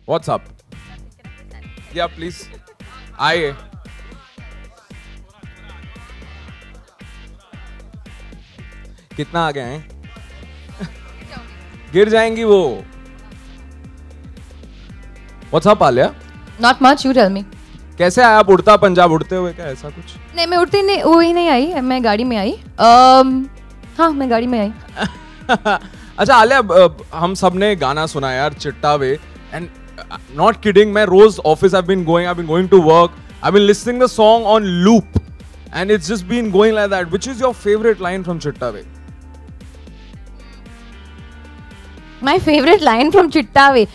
What's up? Yeah, please. आइए. कितना आ गए हैं? गिर जाएंगी वो. What's up, Alia? Not much, you tell me. कैसे आया आप उड़ता पंजाब उड़ते हुए, क्या ऐसा कुछ? नहीं, मैं उड़ती नहीं, वो ही नहीं आई, मैं गाड़ी में आई. हाँ, मैं गाड़ी में आई. अच्छा आलिया, हम सब ने गाना सुना यार चिट्टा वे, एंड नॉट किडिंग, मैं रोज office I've been going to work, I've been listening the song on loop and it's just been going like that. Which is your favorite line from Chitta Ve? My favorite line from Chitta Ve.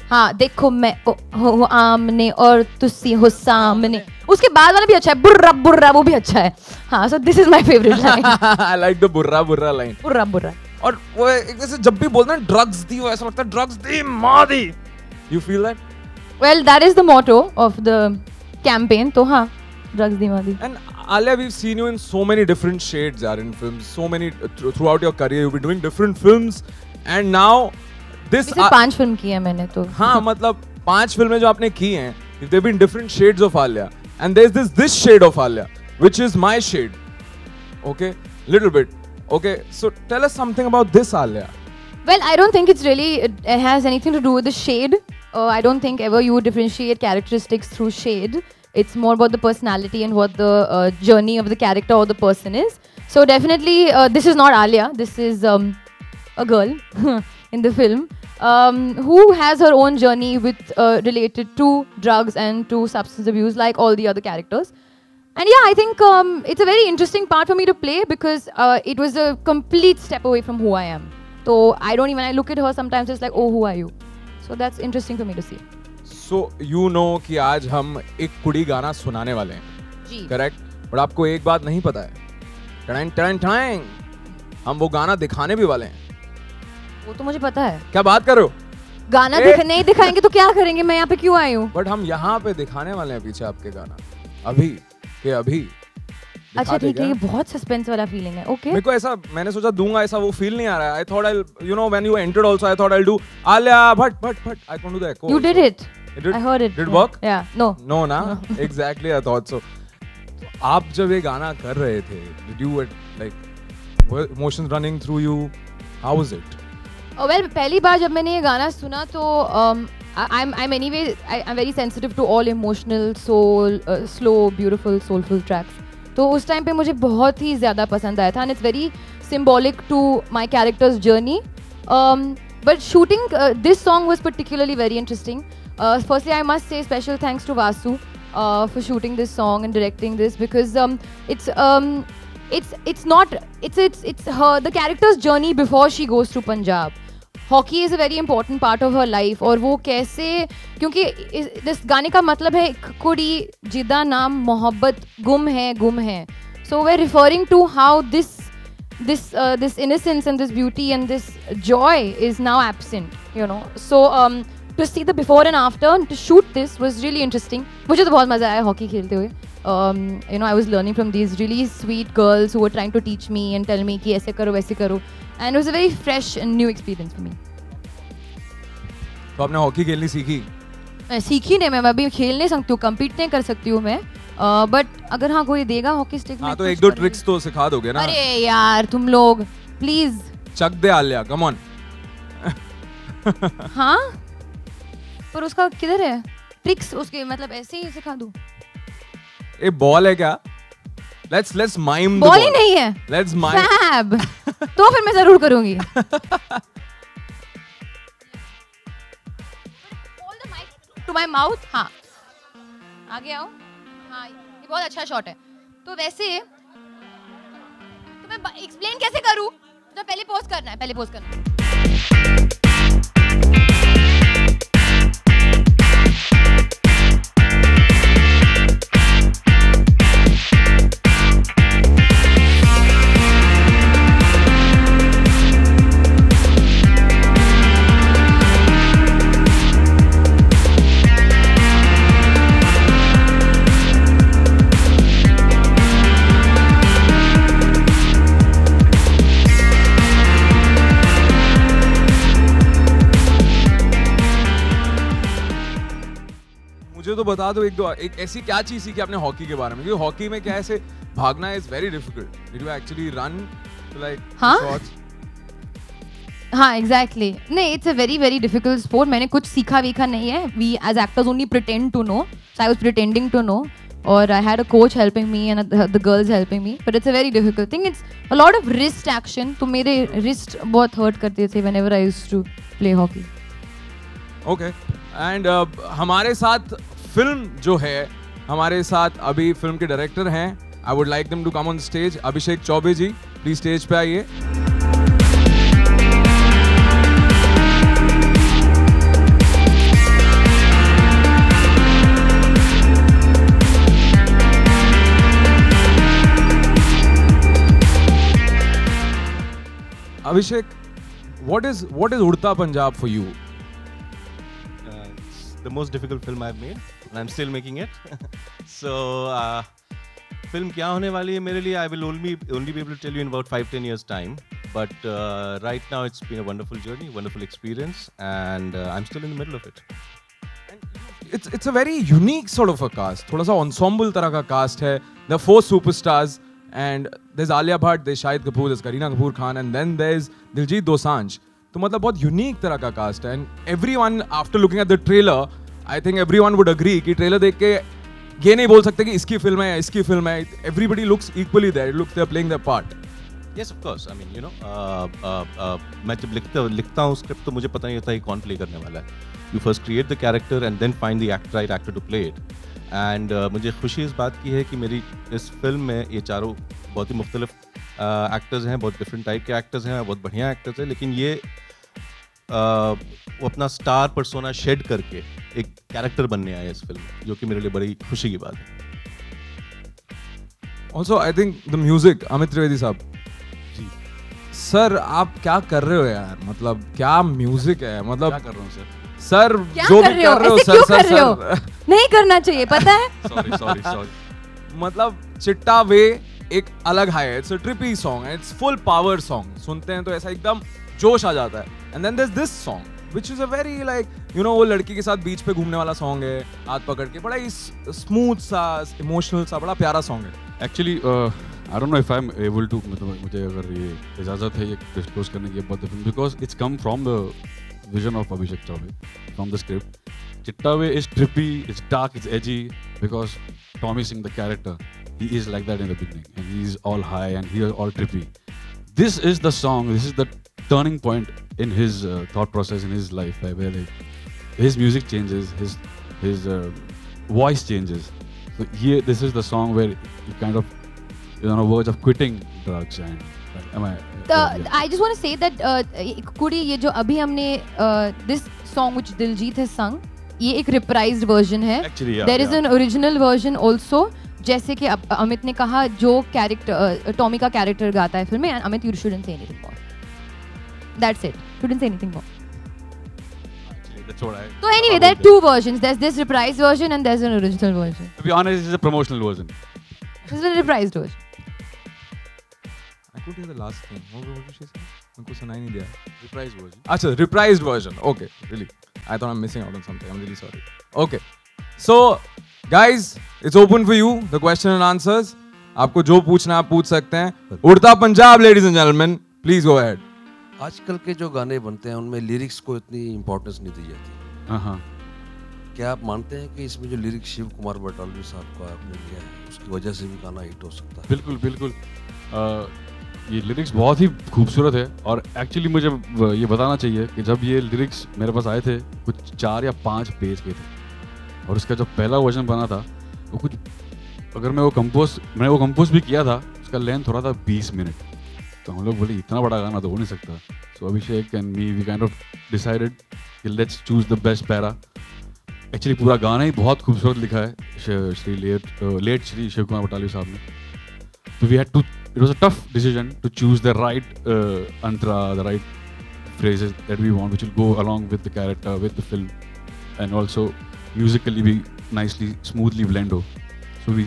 हाँ, देखो मैं हो आमने और तुसी हो सामने. उसके बाद वाला भी अच्छा है, बुर्रा बुर्रा, वो भी अच्छा है. हाँ, so this is my favorite line. I like the बुर्रा बुर्रा line. बुर्रा बुर्रा. और वो ऐसे जब भी बोलते हैं ड्रग्स दी, वो ऐसा लगता है ड्रग्स दी माँ दी. You feel that? Well, that is the motto of the campaign. तो हाँ, ड्रग्स दी माँ दी. And Alia, we've seen you in so many different shades, yaar, in films. So many throughout your career, you've been doing different films, and now this. इसे 5 film की है मैंने तो. हाँ, मतलब 5 फिल्में जो आपने की हैं, they've been different shades of Alia, and there's this shade of Alia, which is my shade. Okay, little bit. Okay, so tell us something about this Alia. Well, I don't think it has anything to do with the shade. I don't think ever you would differentiate characteristics through shade. It's more about the personality and what the journey of the character or the person is. So definitely, this is not Alia. This is a girl in the film who has her own journey with related to drugs and to substance abuse, like all the other characters. And yeah, I think it's a very interesting part for me to play because it was a complete step away from who I am. So I look at her sometimes, it's like, oh, who are you? So that's interesting for me to see. So you know कि आज हम एक कुड़ी गाना सुनाने वाले हैं. जी. Correct? But आपको एक बात नहीं पता है. Tang Tang Tang. हम वो गाना दिखाने भी वाले हैं. वो तो मुझे पता है. क्या बात कर रहे हो? गाना नहीं दिखाएंगे तो क्या करेंगे? मैं यहाँ पे क्यों आई हूँ? But हम यहाँ पे दिखाने वाले हैं पीछे आपके गाना. अभी के अभी. अच्छा ठीक है, ये बहुत सस्पेंस वाला फीलिंग है. ओके. मेरे को ऐसा, मैंने सोचा दूंगा, ऐसा वो फील नहीं आ रहा है. I thought you know, when you entered also, I thought I'll do Alia, but I can't do the echo. You did it. I heard it. Did it work? Yeah. No. No, na? Exactly, I thought so. आप जब ये गाना कर रहे थे, did you like were emotions running through you? How was it? Well, पहली बार जब मैंने ये गाना सुना तो I'm anyway I'm very sensitive to all emotional, slow, beautiful, soulful tracks. तो उस टाइम पे मुझे बहुत ही ज़्यादा पसंद आया था, and it's very symbolic to my character's journey. But shooting this song was particularly very interesting. Firstly, I must say special thanks to Vasu for shooting this song and directing this because it's the character's journey before she goes to Punjab. Hockey is a very important part of her life और वो कैसे, क्योंकि इस गाने का मतलब है कुड़ी जिदा नाम मोहब्बत गुम है. So we're referring to how this innocence and this beauty and this joy is now absent, you know. So to see the before and after and to shoot this was really interesting. मुझे तो बहुत मजा आया hockey खेलते हुए. You know, I was learning from these really sweet girls who were trying to teach me and tell me कि ऐसे करो वैसे करो, and it was a very fresh and new experience for me. तो आपने hockey खेलनी सीखी? सीखी नहीं, मैं अभी खेल नहीं सकती हूँ, compete नहीं कर सकती हूँ मैं. बट अगर हाँ कोई देगा हॉकी स्टिक में तो एक दो ट्रिक्स तो सिखा दोगे ना? अरे यार तुम लोग प्लीज चक दे आलिया, कम ऑन. हाँ पर उसका किधर है ट्रिक्स? उसके मतलब ऐसे ही सिखा दूं? एक बॉल है क्या? Let's mime. बॉल ही नहीं है. Let's mime. Fab. तो फिर मैं जरूर करूंगी. Hold the mic to my mouth. हाँ आगे आओ. हाँ ये बहुत अच्छा शॉट है. तो वैसे तो मैं एक्सप्लेन कैसे करूं? तो पहले पोज करना है. बता दो एक ऐसी क्या चीज सीखी आपने हॉकी के बारे में, क्योंकि हॉकी में क्या है, ऐसे भागना is very difficult, did you actually run like shots? हाँ एग्जैक्टली, नहीं it's a very very difficult sport. मैंने कुछ सीखा वीखा नहीं है. We as actors only pretend to know, so I was pretending to know, और I had a coach helping me and the girls helping me, but it's a very difficult thing. It's a lot of wrist action. तो मेरे wrist बहुत hurt करते थे whenever I used to play hockey. Okay, and हमारे साथ film जो है, हमारे साथ अभी फिल्म के डायरेक्टर हैं. I would like them to come on stage. Abhishek Chaubey ji, please stage पे आइए. Abhishek, what is Udta Punjab for you? It's the most difficult film I've made, and I'm still making it. So, film क्या होने वाली है मेरे लिए? I will only be able to tell you in about 5-10 years time. But right now it's been a wonderful journey, wonderful experience, and I'm still in the middle of it. It's a very unique sort of a cast. थोड़ा सा ensemble तरह का cast है. The 4 superstars. And there's Alia Bhatt, there's Shahid Kapoor, there's Kareena Kapoor Khan, and then there's Diljit Dosanjh. तो मतलब बहुत unique तरह का कास्ट है. And everyone after looking at the trailer, I think everyone would agree कि trailer देख के ये नहीं बोल सकते कि इसकी फिल्म है या इसकी फिल्म है. Everybody looks equally there. It looks they're playing their part. Yes, of course. I mean, you know, मैं जब लिखता हूँ स्क्रिप्ट तो मुझे पता नहीं होता कि कौन प्ले करने वाला है. You first create the character and then find the right actor to play it. And मुझे खुशी इस बात की है कि मेरी इस फिल्म में ये चारों बहुत ही मुख्तलिफ एक्टर्स हैं, बहुत डिफरेंट टाइप के एक्टर्स हैं, बहुत बढ़िया एक्टर्स हैं, लेकिन ये वो अपना स्टार पर्सोना शेड करके एक कैरेक्टर बनने आए इस फिल्म में, जो कि मेरे लिए बड़ी खुशी की बात है. Also I think the music, Amit Trivedi साहब जी सर, आप क्या कर रहे हो यार? मतलब क्या म्यूजिक है, मतलब क्या कर रहा हूँ सर? सर क्या जो कर भी रहे हो? कर रहे हो ऐसे सर क्यों सर कर रहे हो? सर नहीं करना चाहिए, पता है. सॉरी मतलब चिट्टा वे एक अलग हाई है. इट्स अ ट्रिपी सॉन्ग है, इट्स फुल पावर सॉन्ग. सुनते हैं तो ऐसा एकदम जोश आ जाता है. And then there is this song which is a very like you know, वो लड़की के साथ बीच पे घूमने वाला सॉन्ग है, हाथ पकड़ के, बड़ा ही स्मूथ सा, इमोशनल सा, बड़ा प्यारा सॉन्ग है. Actually I don't know if I am able to, मतलब मुझे अगर ये इजाज़त है ये डिस्क्लोज करने की about the film, because it's come from the vision of Abhishek Chaubey from the script. Chitta Way is trippy, it's dark, it's edgy, because Tommy Singh, the character, he is like that in the beginning, and he's all high and he is all trippy. This is the song, this is the turning point in his thought process in his life, where his music changes, his voice changes. So here, this is the song where he kind of is on a verge of quitting drugs and I just want to say that कुड़ी ये जो अभी हमने this song which Diljit has sung, ये एक reprised version है. Actually, yeah, there is an original version also. जैसे कि अमित ने कहा, जो कैरेक्टर टॉमी का कैरेक्टर गाता है फिल्म में, and Amit, you shouldn't say anything more. That's it. Shouldn't say anything more. Actually, that's what I. So anyway, there are 2 versions. There's this reprised version and there's an original version. To be honest, this is a promotional version. This is a reprised version. I couldn't hear the last thing. What did she say? उनको सुनाई नहीं दिया. Reprised version. अच्छा, reprised version. Okay, really. I thought I'm missing out on something. I'm really sorry. Okay. So, guys, it's open for you. The question and answers. आपको जो पूछना आप पूछ सकते हैं. उड़ता Punjab, ladies and gentlemen. Please go ahead. आजकल के जो गाने बनते हैं उनमें लिरिक्स को इतनी इम्पोर्टेंस नहीं दी जाती. हाँ. क्या आप मानते हैं कि इसमें जो लिरिक्स शिव कुमार बटालवी साहब का आपने लिया है, उसकी वजह से भी गाना हिट हो सकता है? बिल्कुल. ये लिरिक्स बहुत ही खूबसूरत है, और एक्चुअली मुझे ये बताना चाहिए कि जब ये लिरिक्स मेरे पास आए थे, कुछ 4 या 5 पेज के थे, और उसका जो पहला वर्जन बना था वो कुछ, अगर मैंने वो कंपोज भी किया था, उसका लेंथ हो रहा था 20 मिनट. तो हम लोग बोले इतना बड़ा गाना तो हो नहीं सकता. So Abhishek and me we kind of decided कि let's choose the best para. Actually पूरा गाना ही बहुत खूबसूरत लिखा है श्री लेट श्री शिव कुमार बटालवी साहब ने. So we had to, it was a tough decision to choose the right antra, the right phrases that we want, which will go along with the character, with the film, and also musically be nicely, smoothly blend हो. So we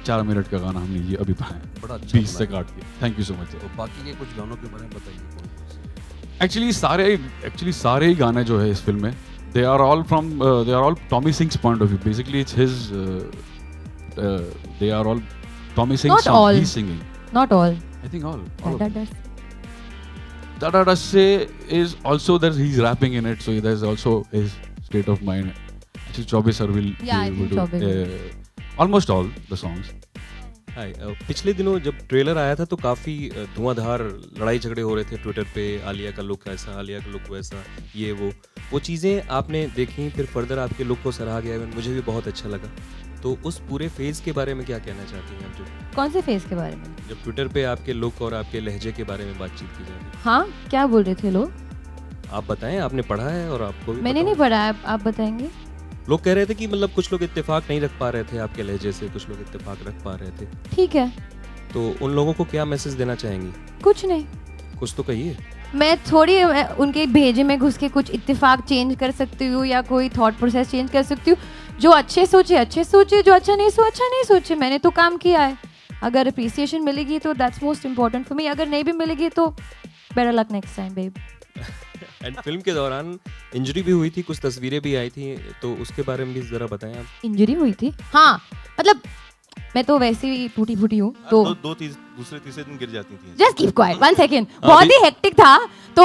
4 minute का गाना हमने ये अभी पाया, बड़ा अच्छा 20 से काट के. Thank you so much. तो बाकी के कुछ गानों के बारे में बताइए. एक्चुअली सारे ही गाने जो है इस फिल्म में they are all from Tommy Singh's point of view. Basically, it's his. They are all Tommy Singh's Not songs. all. He's singing. Not all. I think all. Da, of da, them. da. Da Da Da Say is also there. He's rapping in it, so there's also his state of mind. Actually, Chaubey sir will. Yeah, I think Chaubey will. Almost all the songs. हाय पिछले दिनों जब trailer आया था तो काफ़ी धुआंधार लड़ाई झगड़े हो रहे थे ट्विटर पे, आलिया का लुक ऐसा, आलिया का लुक वैसा, ये वो चीज़ें आपने देखी, फिर फर्दर आपके लुक को सराहा गया, मुझे भी बहुत अच्छा लगा। तो उस पूरे फेज के बारे में क्या कहना चाहती हैं आप? जो कौन से फेज के बारे में? जब ट्विटर पे आपके लुक और आपके लहजे के बारे में बातचीत की जा रही है। हाँ, क्या बोल रहे थे लोग? आप बताएं, आपने पढ़ा है और आपको भी मैंने नहीं पढ़ा है, आप बताएंगे? लोग कह रहे थे कि मतलब कुछ लोग इत्तेफाक नहीं रख पा रहे थे आपके लहजे से, कुछ लोग इत्तेफाक रख पा रहे थे। ठीक है, तो उन लोगों को क्या मैसेज देना चाहेंगी? कुछ नहीं, कुछ तो कहिए। मैं थोड़ी उनके भेजे में घुस के कुछ इत्तेफाक चेंज कर सकती हूँ या कोई थॉट प्रोसेस चेंज कर सकती हूँ। जो अच्छे सोचे, जो अच्छा नहीं सोचे। मैंने तो काम किया है। अगर अप्रिसिएशन मिलेगी तो that's most important for me, अगर नहीं भी मिलेगी तो better luck next time babe. And film के दौरान इंजरी भी हुई थी, कुछ तस्वीरें भी आई थी, तो उसके बारे में भी जरा बताएं आप। इंजरी हुई थी? हाँ, मतलब मैं तो वैसे ही टूटी फूटी हूँ तो दूसरे तीसरे दिन गिर जाती थी। Just keep quiet, 1 second. बहुत ही हेक्टिक था तो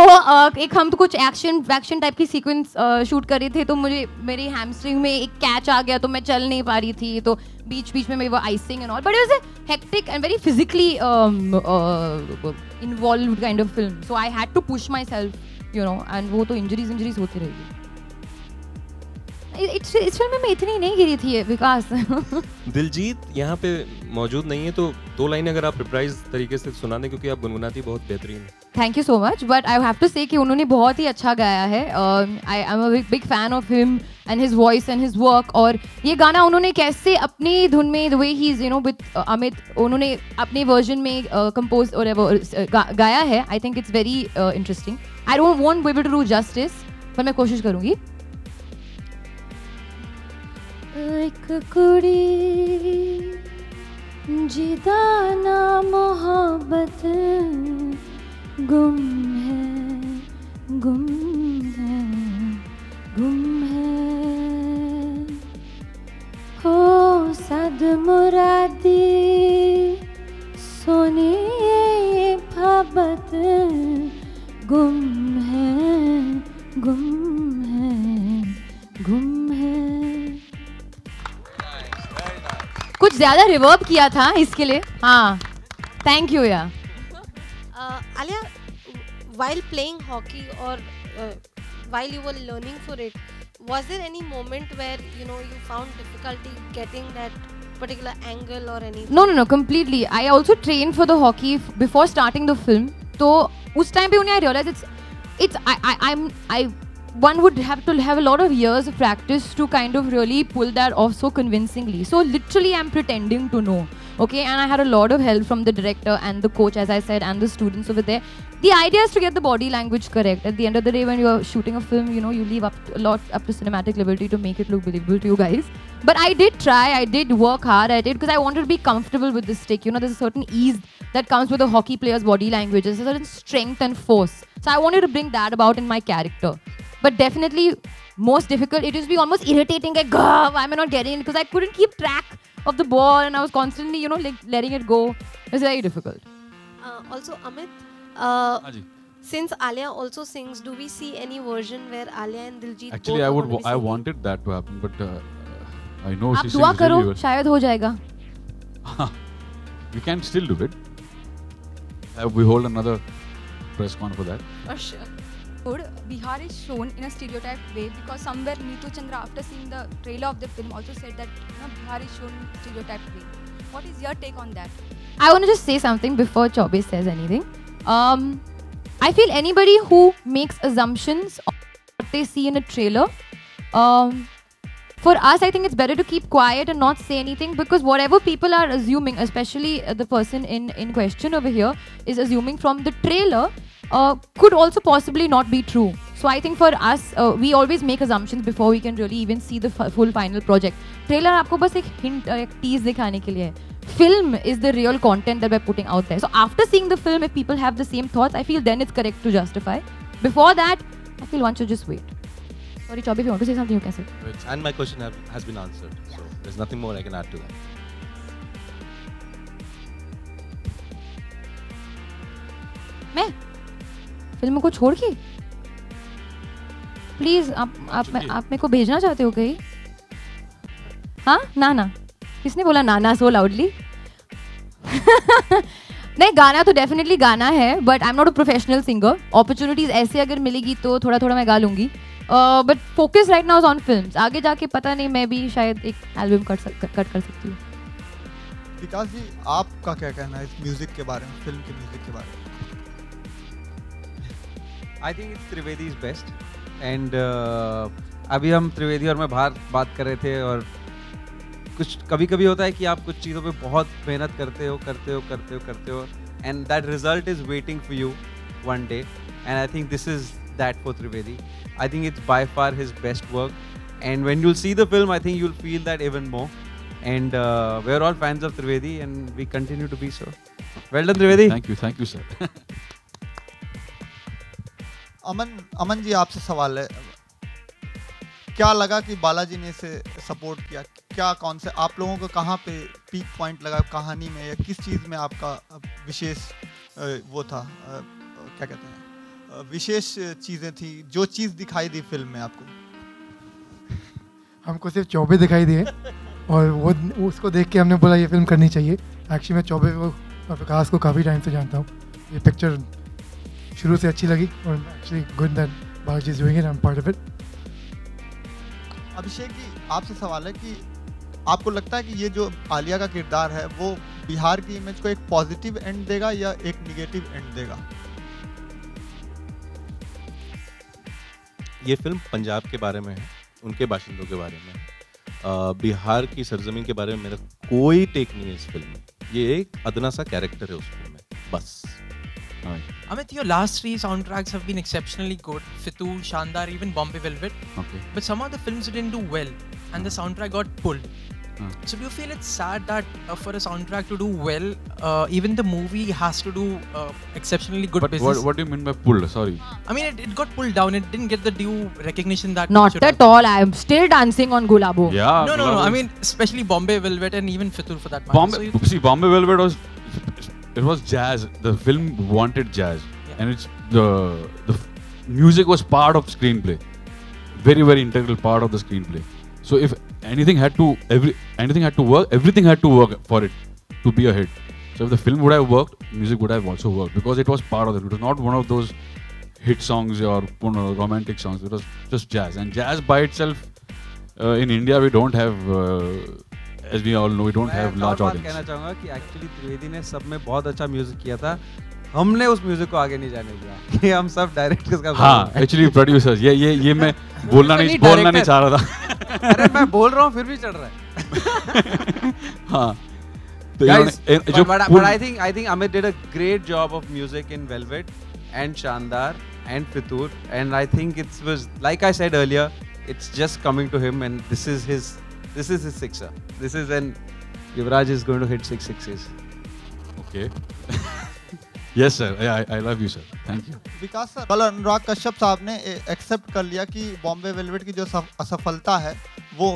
एक हम तो कुछ एक्शन टाइप की सीक्वेंस शूट कर रहे थे, तो मुझे मेरी हैमस्ट्रिंग में एक कैच आ गया तो मैं चल नहीं पा रही थी, तो बीच में मेरी वो icing and all, but it was a hectic and very physically involved kind of film, so I had to push myself, you know, and वो तो इंजरीज होती रहेगी। इस फिल्म में इतनी नहीं गिरी थी विकास। दिलजीत यहाँ पे मौजूद नहीं है, तो 2 लाइनें अगर आप रिप्राइज तरीके से सुना दें, क्योंकि आप गुनगुनाती बहुत बेहतरीन है। Thank you so much, but I have to say कि उन्होंने बहुत ही अच्छा गाया है। I am a big fan of him and his voice and his work, और ये गाना उन्होंने कैसे अपनी धुन में, the way he is, you know, with Amit, उन्होंने अपने वर्जन में कंपोज और गाया है। I think it's very interesting. I won't be able to do justice, पर मैं कोशिश करूँगी। एक कुड़ी जिदा ना मोहब्बत गुम है, गुम है, गुम है, हो सद मुरादी सोनी ये मोहब्बत गुम है, गुम है, गुम है। कुछ ज्यादा रिवर्ब किया था इसके लिए। हाँ, थैंक यू यार। Alia, while playing hockey or while you were learning for it, was there any moment where you found difficulty getting that particular angle or anything? No, completely. I also trained for the hockey before starting the film. तो उस time पे उन्हें I realized one would have to have a lot of years of practice to kind of really pull that off so convincingly. So literally I'm pretending to know. Okay, and I had a lot of help from the director and the coach, as I said, and the students over there. The idea is to get the body language correct. At the end of the day, when you're shooting a film, you leave a lot up to cinematic liberty to make it look believable to you guys. But I did try, I did work hard at it because I wanted to be comfortable with the stick. There's a certain ease that comes with a hockey player's body language. There's a certain strength and force. So I wanted to bring that about in my character. But definitely, most difficult, it used to be almost irritating, like, why am I not getting it? Because I couldn't keep track of the ball and I was constantly, like letting it go. It was very difficult. Also, Amit, since Alia also sings, do we see any version where Alia and Diljit Actually, both I wanted that to happen, but I know आप she दुआ sings करो, really well. शायद हो जाएगा. We can still do it. We hold another press con for that. For sure. Bihar is shown in a stereotyped way because somewhere Neetu Chandra, after seeing the trailer of the film, also said that Bihar is shown in a stereotyped way. What is your take on that? I want to just say something before Chaubey says anything. I feel anybody who makes assumptions on what they see in a trailer, for us, I think it's better to keep quiet and not say anything, because whatever people are assuming, especially the person in question over here, is assuming from the trailer, could also possibly not be true. So I think for us, we always make assumptions before we can really even see the full final project. Trailer आपको बस एक hint, एक tease दिखाने के लिए है. Film is the real content that we're putting out there. So after seeing the film, if people have the same thoughts, I feel then it's correct to justify. Before that, I feel one should just wait. Sorry, Chaubey, if you want to say something, you can say. And my question has been answered. So there's nothing more I can add to that. मैं film को छोड़ के please आप मेरे को भेजना चाहते हो कहीं? हाँ ना किसने बोला ना सो लाउडली? नहीं, गाना तो डेफिनेटली गाना है, but I am not a professional singer. Opportunities ऐसे अगर मिलेगी तो थोड़ा थोड़ा मैं गा लूंगी, but focus right now is on films. आगे जाके पता नहीं, मैं भी शायद एक एल्बम कट कर सकती हूँ. विकास जी, आपका क्या कहना है इस म्यूजिक के बारे में, फिल्म के म्यूजिक के बारे में? आई think it's Trivedi is best. And अभी हम त्रिवेदी और मैं बाहर बात कर रहे थे, और कुछ कभी होता है कि आप कुछ चीज़ों पे बहुत मेहनत करते हो and that result is waiting for you one day. And I think this is that for Trivedi. I think it's by far his best work, and when you'll see the film, I think you'll feel that even more. And we're all fans of Trivedi, and we continue to be so. Well done, Trivedi. Thank you, sir. Aman ji, आपसे सवाल है. क्या लगा कि बालाजी ने इसे support किया? क्या कौन से आप लोगों को कहाँ पे पीक पॉइंट लगा कहानी में, या किस चीज़ में आपका विशेष वो था, क्या कहते हैं, विशेष चीज़ें थी, जो चीज़ दिखाई दी फिल्म में आपको? हमको सिर्फ चौबे दिखाई दिए और वो उसको देख के हमने बोला ये फिल्म करनी चाहिए. एक्चुअली मैं चौबे को और विकास को काफ़ी टाइम से जानता हूँ. ये पिक्चर शुरू से अच्छी लगी, और actually good that Balaji is doing it, I am part of it. Abhishek ji, आपसे सवाल है कि आपको लगता है कि ये जो आलिया का किरदार है वो बिहार की इमेज को एक पॉजिटिव एंड देगा या एक निगेटिव एंड देगा? ये फिल्म पंजाब के बारे में है, उनके बाशिंदों के बारे में है. बिहार की सरजमीन के बारे में मेरा कोई टेक नहीं है इस फिल्म में. ये एक अदना सा कैरेक्टर है उस फिल्म में, बस. Amit, your last 3 soundtracks have been exceptionally good. Fitur, Shandar, even Bombay Velvet. Okay. But some of the films didn't do well, and the soundtrack got pulled. So do you feel it's sad that for a soundtrack to do well, even the movie has to do exceptionally good business? What do you mean by pulled? Sorry. I mean, it got pulled down. It didn't get the due recognition that Not it should at all. I am still dancing on Gulabo. Yeah. No. I mean, especially Bombay Velvet and even Fitur for that matter. Bombay Velvet was jazz. The film wanted jazz, and it's the music was part of screenplay, very integral part of the screenplay. So if anything had to work, everything had to work for it to be a hit. So if the film would have worked, music would have also worked, because it was part of it. It was not one of those hit songs or romantic songs. It was just jazz, and jazz by itself in India we don't have. As we all know, we don't have large audience. कहना चाहूँगा कि actually Trivedi ने सब में बहुत अच्छा music किया था. हमने उस म्यूजिक को आगे नहीं जाने दिया कि हम सब डायरेक्टर्स का. हाँ, एक्चुअली प्रोड्यूसर्स, ये मैं बोलना नहीं चाह रहा था. अरे मैं बोल रहा हूँ फिर भी चढ़ रहा है. हाँ. Guys, but I think Amit did a great job of music in Velvet and Shandar and Fitur, and I think it was, like I said earlier, it's just coming to him, and this is his sixer. This is when Yuvraj is going to hit 6 sixes. Okay. Yes sir, I love you sir. Thank you. Vikas sir, कल अनुराग कश्यप साहब ने accept कर लिया कि Bombay velvet की जो असफलता है वो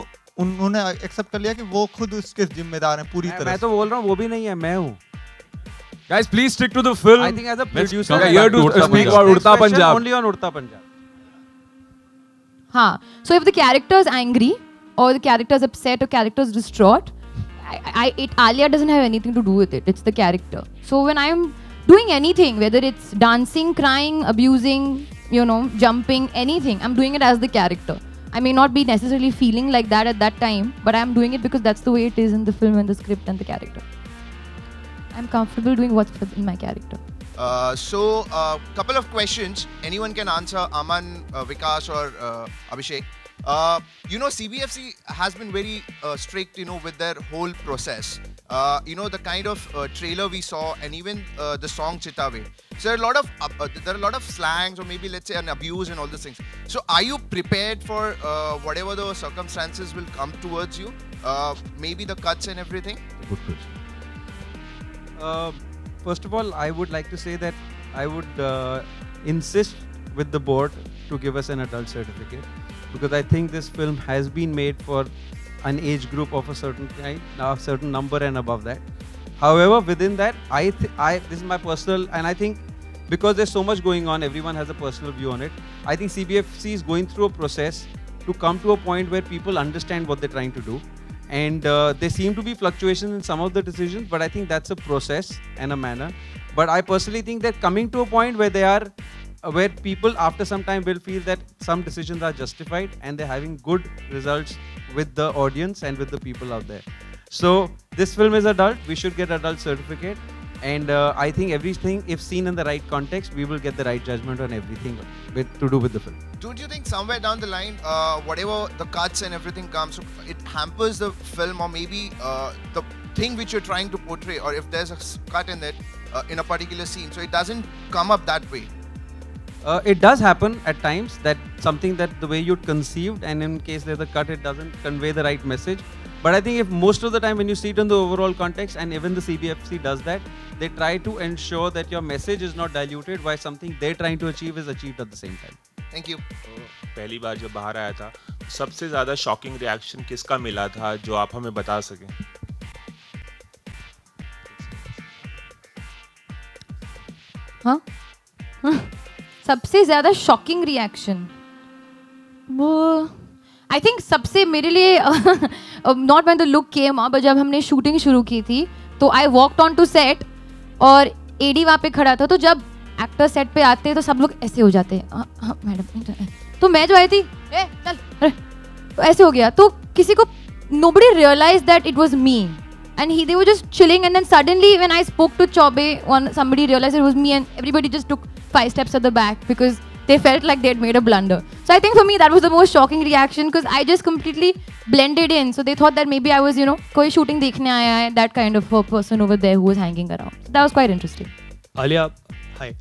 उन्होंने एक्सेप्ट कर लिया कि वो खुद उसके जिम्मेदार हैं पूरी तरह. मैं तो बोल रहा हूँ वो भी नहीं है, मैं हूँ. Guys, please stick to the film. I think as a producer, we are here to speak about Udta Punjab. Only on Udta Punjab. हाँ. So if the character is angry, or the character is upset, or character is distraught, Alia doesn't have anything to do with it. It's the character. So when I'm doing anything, whether it's dancing, crying, abusing, jumping, anything, I'm doing it as the character. I may not be necessarily feeling like that at that time, but I'm doing it because that's the way it is in the film and the script and the character. I'm comfortable doing what's in my character. So, couple of questions. Anyone can answer, Aman, Vikas or Abhishek. CBFC has been very strict, with their whole process. The kind of trailer we saw, and even the song Chitave. So there are a lot of slangs, or maybe let's say an abuse and all these things. So are you prepared for whatever the circumstances will come towards you? Maybe the cuts and everything. Good question. First of all, I would like to say that I would insist with the board to give us an adult certificate. because I think this film has been made for an age group of a certain kind, a certain number and above that. However, within that, this is my personal, and I think because there's so much going on, everyone has a personal view on it. I think CBFC is going through a process to come to a point where people understand what they're trying to do. And there seem to be fluctuations in some of the decisions, but I think that's a process and a manner. But I personally think that coming to a point where where people after some time will feel that some decisions are justified and they're having good results with the audience and with the people out there. So this film is adult, we should get adult certificate. And I think everything, if seen in the right context, we will get the right judgment on everything to do with the film. Don't you think somewhere down the line, whatever the cuts and everything comes, it hampers the film, or maybe the thing which you're trying to portray, or if there's a cut in it in a particular scene, so it doesn't come up that way? It does happen at times that something that the way you'd conceived, and in case there's a cut, it doesn't convey the right message. But I think if most of the time when you see it in the overall context, and even the CBFC does that, they try to ensure that your message is not diluted while something they're trying to achieve is achieved at the same time. Thank you. पहली बार जब बाहर आया था, सबसे ज़्यादा shocking reaction किसका मिला था जो आप हमें बता सकें? हाँ? सबसे ज़्यादा शॉकिंग रिएक्शन वो आई थिंक सबसे मेरे लिए not when the look came up, जब हमने शूटिंग शुरू की थी तो I walked on to set और एडी वहाँ पे खड़ा था, तो जब एक्टर सेट पे आते हैं तो सब लोग ऐसे हो जाते हैं, हाँ मैडम, तो मैं जो आई थी चल तो ऐसे हो गया, तो किसी को nobody realized that it was me and they were just chilling, and then suddenly when I spoke to Chobe, somebody realized it was me and everybody just took 5 steps at the back because they felt like they'd made a blunder. So I think for me that was the most shocking reaction because I just completely blended in. So they thought that maybe I was, koi shooting dekhne aaya hai, that kind of a person over there who was hanging around. So that was quite interesting. Alia, hi.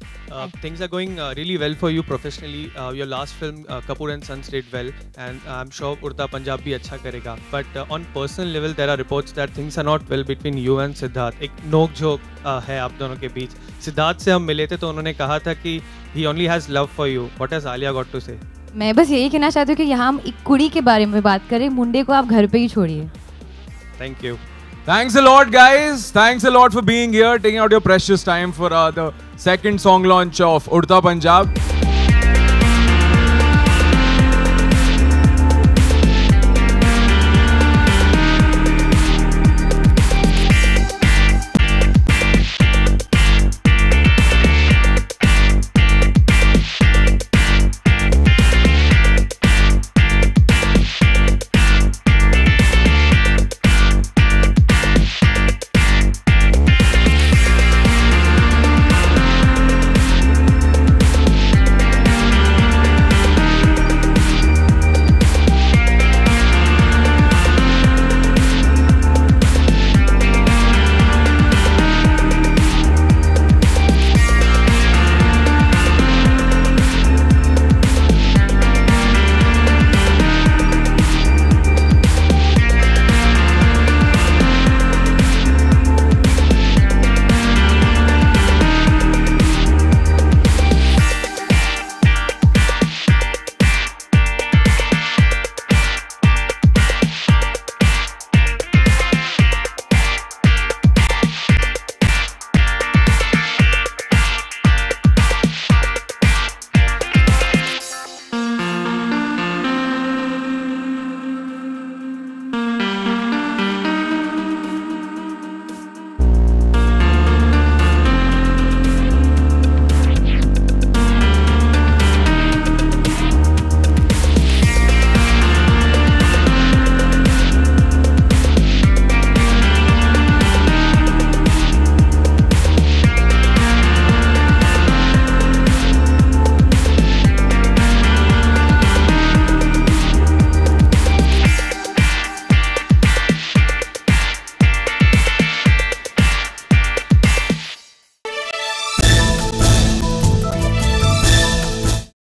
Things are going really well for you professionally. Your last film, Kapoor and Sons, did well, and I'm sure Udta Punjab bhi acha karega. But on personal level, there are reports that things are not well between you and Siddharth. एक नोक झोंक है आप दोनों के बीच. सिद्धार्थ से हम मिले थे तो उन्होंने कहा था कि he only has love for you. What has Alia got to say? मैं बस यही कहना चाहती हूँ कि यहाँ हम एक कुड़ी के बारे में बात करें, मुंडे को आप घर पे ही छोड़िए. Thank you. Thanks a lot, guys. Thanks a lot for being here, taking out your precious time for the second song launch of Udta Punjab.